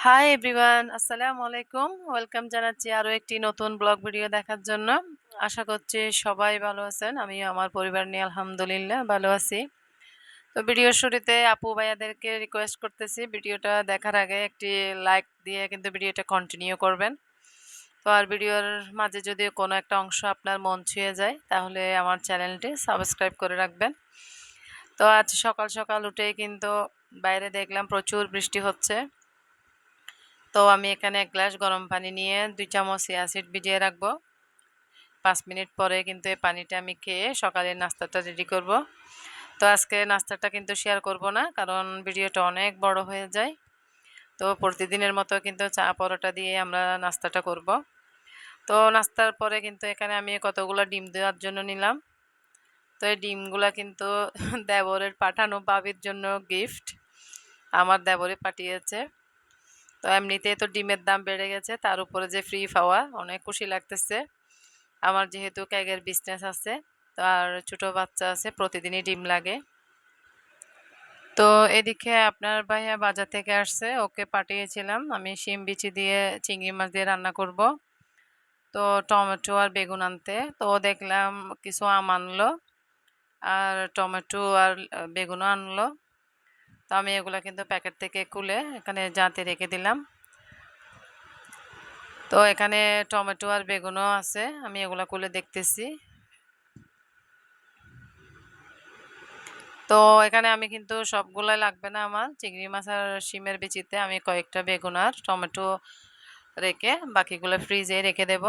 Hi everyone, আসসালামু আলাইকুম। Welcome জানাচ্ছি আরো একটি নতুন ব্লগ ভিডিও দেখার জন্য। আশা করছি সবাই ভালো আছেন। আমি আমার পরিবার নিয়ে আলহামদুলিল্লাহ ভালো আছি। তো ভিডিওর শুরুতে আপু ভাইয়াদেরকে রিকোয়েস্ট করতেছি ভিডিওটা দেখার আগে একটি লাইক দিয়ে কিন্তু ভিডিওটা কন্টিনিউ করবেন। তো আর ভিডিওর মাঝে যদি কোনো একটা অংশ আপনার মন ছুঁয়ে যায় তাহলে আমার চ্যানেলটি সাবস্ক্রাইব করে রাখবেন। তো আজ সকাল সকাল উঠেই কিন্তু বাইরে দেখলাম প্রচুর বৃষ্টি হচ্ছে। তো আমি এখানে ১ গ্লাস গরম পানি নিয়ে ২ চামচ চিয়া সিড ভিজিয়ে রাখবো। ৫ মিনিট পরে কিন্তু এই পানিটা আমি খেয়ে সকালের নাস্তাটা রেডি করব। তো আজকে নাস্তাটা কিন্তু শেয়ার করব না, কারণ ভিডিওটা অনেক বড় হয়ে যায়। তো প্রতিদিনের মতো কিন্তু চা পরোটা দিয়ে আমরা নাস্তাটা করব। তো নাস্তার পরে কিন্তু এখানে আমি কতগুলো ডিম দেওয়ার জন্য নিলাম। তো এই ডিমগুলা কিন্তু দেবরের পাঠানো ভাবির জন্য গিফট। আমার দেবরে পাঠিয়েছে। তো এমনিতেই তো ডিমের দাম বেড়ে গেছে, তার উপরে যে ফ্রি পাওয়া অনেক খুশি লাগতেছে। আমার যেহেতু কেকের বিজনেস আছে, তো আর ছোট বাচ্চা আছে, প্রতিদিনই ডিম লাগে। তো এদিকে আপনার ভাইয়া বাজার থেকে আসছে, ওকে পাঠিয়েছিলাম আমি শিম বিচি দিয়ে চিংড়ি মাছ দিয়ে রান্না করব। তো টমেটো আর বেগুন আনতে, তো দেখলাম কিছু আম আনলো আর টমেটো আর বেগুনও আনলো। তো আমি এগুলা কিন্তু প্যাকেট থেকে খুলে এখানে জাঁতে রেখে দিলাম। তো এখানে টমেটো আর বেগুনও আছে, আমি এগুলা খুলে দেখতেছি। তো এখানে আমি কিন্তু সবগুলাই লাগবে না, আমার চিংড়ি মাছ আর শিমের বিচিতে আমি কয়েকটা বেগুন আর টমেটো রেখে বাকিগুলো ফ্রিজে রেখে দেব।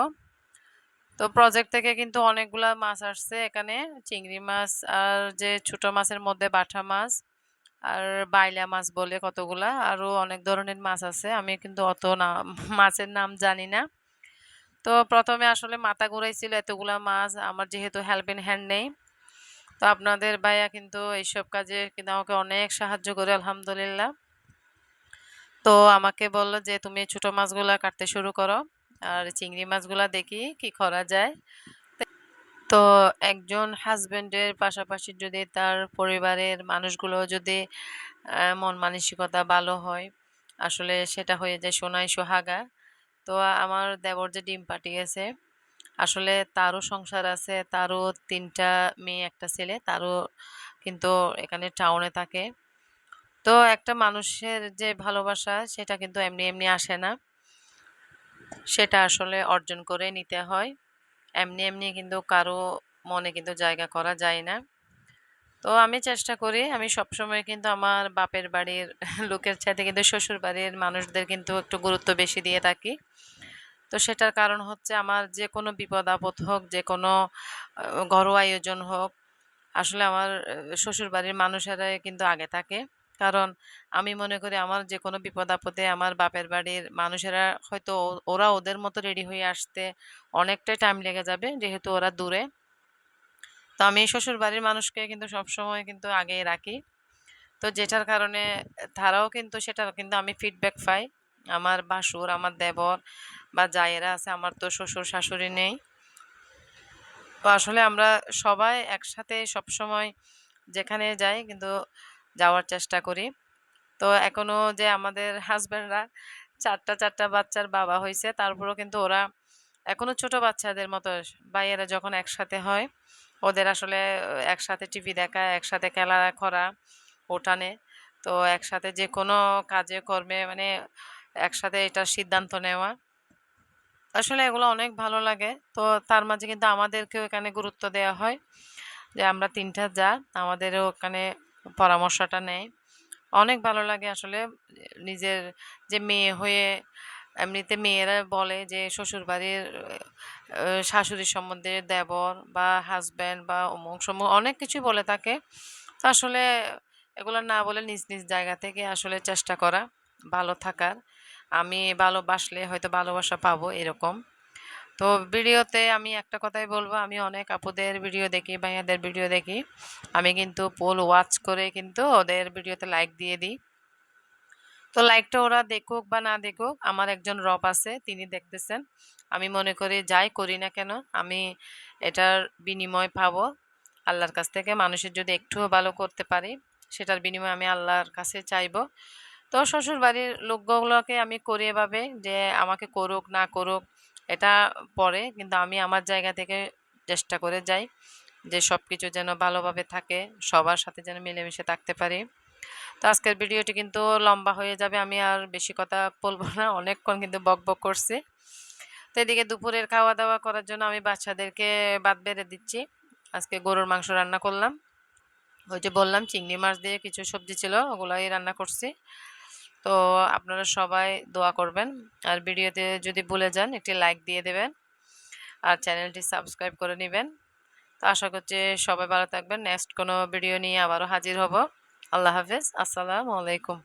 তো প্রজেক্ট থেকে কিন্তু অনেকগুলা মাছ আসছে এখানে, চিংড়ি মাছ আর যে ছোট মাছের মধ্যে বাটা মাছ আর বাইলা মাছ বলে কতগুলা, আরো অনেক ধরনের মাছ আছে, আমি কিন্তু অত নাম মাছের নাম জানি না। তো প্রথমে আসলে মাথা ঘুরাইছিল এতগুলা মাছ, আমার যেহেতু হেল্পিং হ্যান্ড নেই। তো আপনাদের ভাইয়া কিন্তু এইসব কাজে কিন্তু আমাকে অনেক সাহায্য করে আলহামদুলিল্লাহ। তো আমাকে বললো যে তুমি ছোট মাছগুলা কাটতে শুরু করো, আর চিংড়ি মাছগুলা দেখি কি করা যায়। তো একজন হাজবেন্ডের পাশাপাশি যদি তার পরিবারের মানুষগুলো যদি মন মানসিকতা ভালো হয়, আসলে সেটা হয়ে যায় সোনায় সোহাগা। তো আমার দেবর যে ডিম পাঠিয়েছে, আসলে তারও সংসার আছে, তারও ৩টা মেয়ে একটা ছেলে, তারও কিন্তু এখানে টাউনে থাকে। তো একটা মানুষের যে ভালোবাসা সেটা কিন্তু এমনি এমনি আসে না, সেটা আসলে অর্জন করে নিতে হয়। এমনি এমনি কিন্তু কারো মনে কিন্তু জায়গা করা যায় না। তো আমি চেষ্টা করি, আমি সবসময় কিন্তু আমার বাপের বাড়ির লোকের চাইতে কিন্তু শ্বশুর বাড়ির মানুষদের কিন্তু একটু গুরুত্ব বেশি দিয়ে থাকি। তো সেটার কারণ হচ্ছে আমার যে কোনো বিপদ আপদ হোক, যে কোনো ঘরোয়া আয়োজন হোক, আসলে আমার শ্বশুরবাড়ির মানুষেরাই কিন্তু আগে থাকে। কারণ আমি মনে করি আমার যে কোনো বিপদ আপদে আমার বাপের বাড়ির মানুষেরা হয়তো ওরা ওদের মতো রেডি হয়ে আসতে অনেকটাই টাইম লেগে যাবে, যেহেতু ওরা দূরে। তো আমি শ্বশুরবাড়ির মানুষকে কিন্তু সবসময় কিন্তু আগেই রাখি। তো যেটার কারণে তারাও কিন্তু সেটার কিন্তু আমি ফিডব্যাক পাই। আমার ভাসুর, আমার দেবর বা জায়েরা আছে, আমার তো শ্বশুর শাশুড়ি নেই। তো আসলে আমরা সবাই একসাথে সবসময় যেখানে যাই কিন্তু যাওয়ার চেষ্টা করি। তো এখনো যে আমাদের হাসব্যান্ডরা ৪টা বাচ্চার বাবা হইছে, তারপরেও কিন্তু ওরা এখনো ছোট বাচ্চাদের মতো, ভাইয়েরা যখন একসাথে হয় ওদের আসলে একসাথে টিভি দেখা, একসাথে খেলা করা উঠানে, তো একসাথে যে কোনো কাজে কর্মে মানে একসাথে এটার সিদ্ধান্ত নেওয়া, আসলে এগুলো অনেক ভালো লাগে। তো তার মাঝে কিন্তু আমাদেরকেও এখানে গুরুত্ব দেওয়া হয় যে আমরা ৩টা জাত, আমাদেরও ওখানে পরামর্শটা নেয়। অনেক ভালো লাগে আসলে নিজের যে মেয়ে হয়ে। এমনিতে মেয়েরা বলে যে শ্বশুরবাড়ির শাশুড়ি সম্বন্ধে দেবর বা হাজব্যান্ড বা অমুক সমুক অনেক কিছুই বলে থাকে। তো আসলে এগুলো না বলে নিজ নিজ জায়গা থেকে আসলে চেষ্টা করা ভালো থাকার। আমি ভালোবাসলে হয়তো ভালোবাসা পাবো এরকম। তো ভিডিওতে আমি একটা কথাই বলবো, আমি অনেক আপুদের ভিডিও দেখি, ভাইয়াদের ভিডিও দেখি, আমি কিন্তু ফুল ওয়াচ করে কিন্তু ওদের ভিডিওতে লাইক দিয়ে দিই। তো লাইকটা ওরা দেখুক বা না দেখুক, আমার একজন রব আছে, তিনি দেখতেছেন। আমি মনে করি যাই করি না কেন আমি এটার বিনিময় পাবো আল্লাহর কাছ থেকে। মানুষের যদি একটুও ভালো করতে পারি সেটার বিনিময়ে আমি আল্লাহর কাছে চাইবো। তো তো শ্বশুরবাড়ির লোকগুলোকে আমি করি এভাবে যে আমাকে করুক না করুক এটা পরে, কিন্তু আমি আমার জায়গা থেকে চেষ্টা করে যাই যে সবকিছু যেন ভালোভাবে থাকে, সবার সাথে যেন মিলেমিশে থাকতে পারি। তো আজকের ভিডিওটি কিন্তু লম্বা হয়ে যাবে, আমি আর বেশি কথা বলবো না, অনেকক্ষণ কিন্তু বকবক করছি। তো এদিকে দুপুরের খাওয়া দাওয়া করার জন্য আমি বাচ্চাদেরকে ভাত বেড়ে দিচ্ছি। আজকে গরুর মাংস রান্না করলাম, ওই যে বললাম চিংড়ি মাছ দিয়ে কিছু সবজি ছিল ওগুলাই রান্না করছি। তো আপনারা সবাই দোয়া করবেন, আর ভিডিওতে যদি ভুলে যান একটি লাইক দিয়ে দেবেন, আর চ্যানেলটি সাবস্ক্রাইব করে নেবেন। তো আশা করছি সবাই ভালো থাকবেন, নেক্সট কোনো ভিডিও নিয়ে আবারও হাজির হব। আল্লাহ হাফেজ, আসসালামু আলাইকুম।